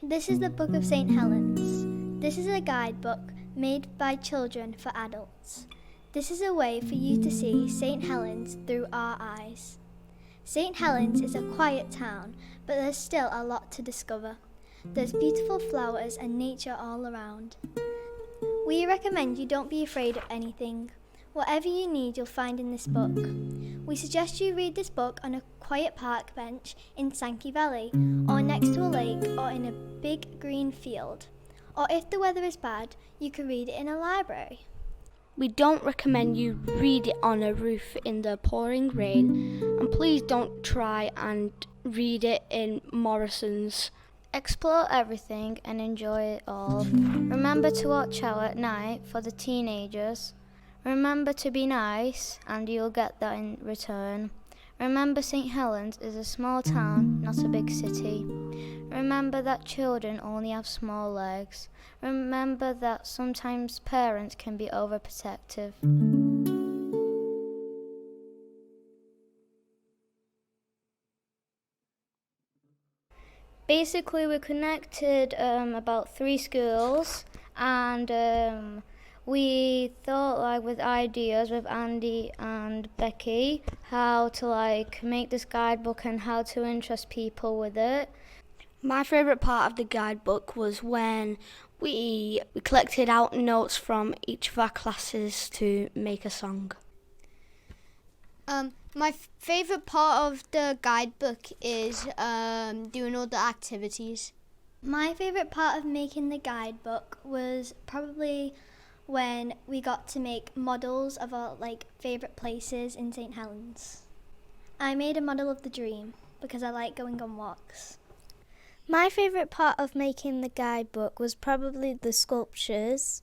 This is the Book of St Helens. This is a guidebook made by children for adults. This is a way for you to see St Helens through our eyes. St Helens is a quiet town, but there's still a lot to discover. There's beautiful flowers and nature all around. We recommend you don't be afraid of anything. Whatever you need, you'll find in this book. We suggest you read this book on a quiet park bench in Sankey Valley, or next to a lake, or in a big green field. Or if the weather is bad, you can read it in a library. We don't recommend you read it on a roof in the pouring rain, and please don't try and read it in Morrison's. Explore everything and enjoy it all. Remember to watch out at night for the teenagers. Remember to be nice, and you'll get that in return. Remember St Helens is a small town, not a big city. Remember that children only have small legs. Remember that sometimes parents can be overprotective. Basically, we connected about 3 schools, and we thought with ideas with Andy and Beckie how to make this guidebook and how to interest people with it. My favourite part of the guidebook was when we collected out notes from each of our classes to make a song. My favourite part of the guidebook is doing all the activities. My favourite part of making the guidebook was probably when we got to make models of our favourite places in St Helens. I made a model of the Dream because I like going on walks. My favourite part of making the guidebook was probably the sculptures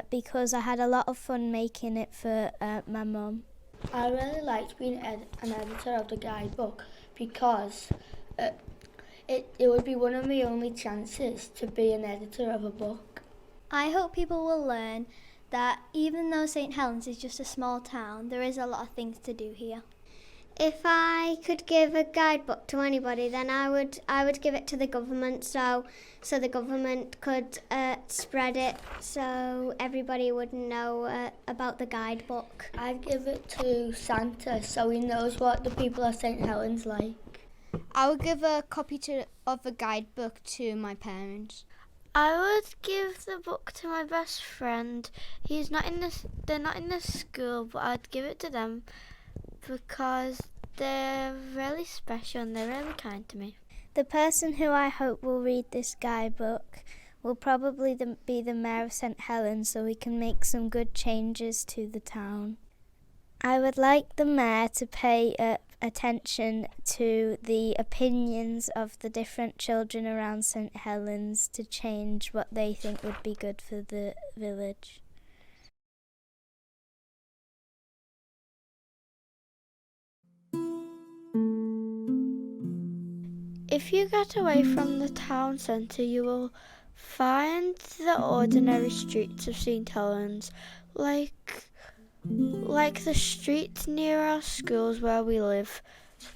because I had a lot of fun making it for my mum. I really liked being an editor of the guidebook because it would be one of my only chances to be an editor of a book. I hope people will learn that even though St Helens is just a small town, there is a lot of things to do here. If I could give a guidebook to anybody, then I would give it to the government so the government could spread it so everybody would know about the guidebook. I'd give it to Santa so he knows what the people of St Helens like. I would give a copy of the guidebook to my parents. I would give the book to my best friend. They're not in the school, but I'd give it to them because they're really special and they're really kind to me. The person who I hope will read this guidebook will probably be the Mayor of St Helens, so we can make some good changes to the town. I would like the Mayor to pay attention to the opinions of the different children around St Helens to change what they think would be good for the village. If you get away from the town centre, you will find the ordinary streets of St Helens, like the streets near our schools where we live.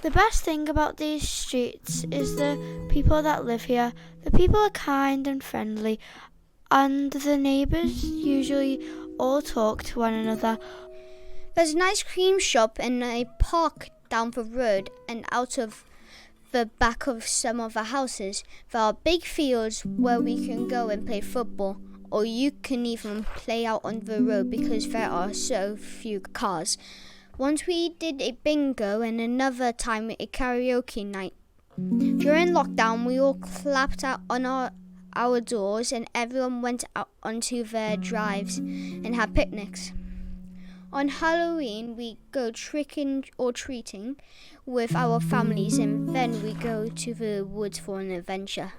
The best thing about these streets is the people that live here. The people are kind and friendly, and the neighbours usually all talk to one another. There's an ice cream shop in a park down the road, and out of the back of some of the houses there are big fields where we can go and play football, or you can even play out on the road because there are so few cars. Once we did a bingo and another time a karaoke night. During lockdown we all clapped out on our doors and everyone went out onto their drives and had picnics. On Halloween we go tricking or treating with our families, and then we go to the woods for an adventure.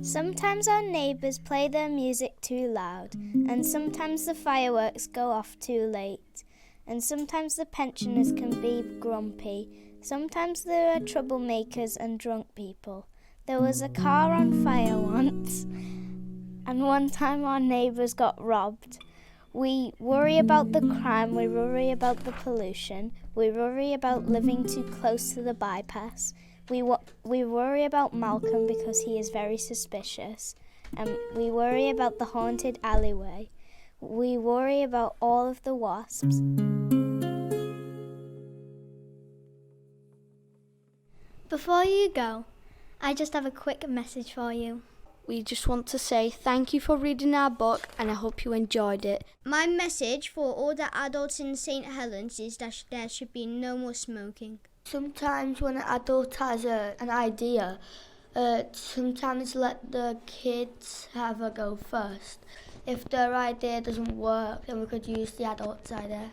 Sometimes our neighbours play their music too loud, and sometimes the fireworks go off too late, and sometimes the pensioners can be grumpy. Sometimes there are troublemakers and drunk people. There was a car on fire once, and one time our neighbours got robbed. We worry about the crime, we worry about the pollution, we worry about living too close to the bypass. We worry about Malcolm because he is very suspicious, and we worry about the haunted alleyway. We worry about all of the wasps. Before you go, I just have a quick message for you. We just want to say thank you for reading our book, and I hope you enjoyed it. My message for all the adults in St Helens is that there should be no more smoking. Sometimes when an adult has an idea, sometimes let the kids have a go first. If their idea doesn't work, then we could use the adult's idea.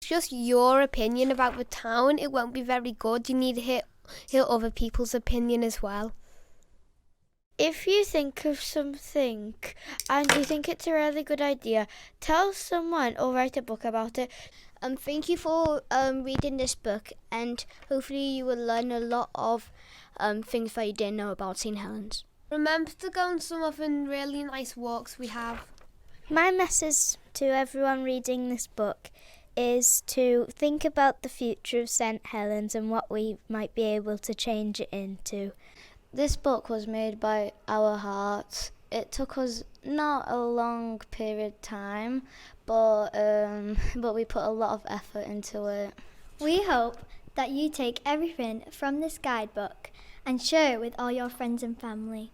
It's just your opinion about the town. It won't be very good. You need to hear other people's opinion as well. If you think of something and you think it's a really good idea, tell someone or write a book about it. Thank you for reading this book, and hopefully you will learn a lot of things that you didn't know about St Helens. Remember to go on some of the really nice walks we have. My message to everyone reading this book is to think about the future of St Helens and what we might be able to change it into. This book was made by our hearts. It took us not a long period of time, but we put a lot of effort into it. We hope that you take everything from this guidebook and share it with all your friends and family.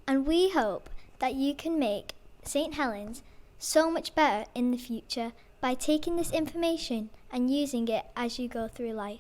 And we hope that you can make St Helens so much better in the future by taking this information and using it as you go through life.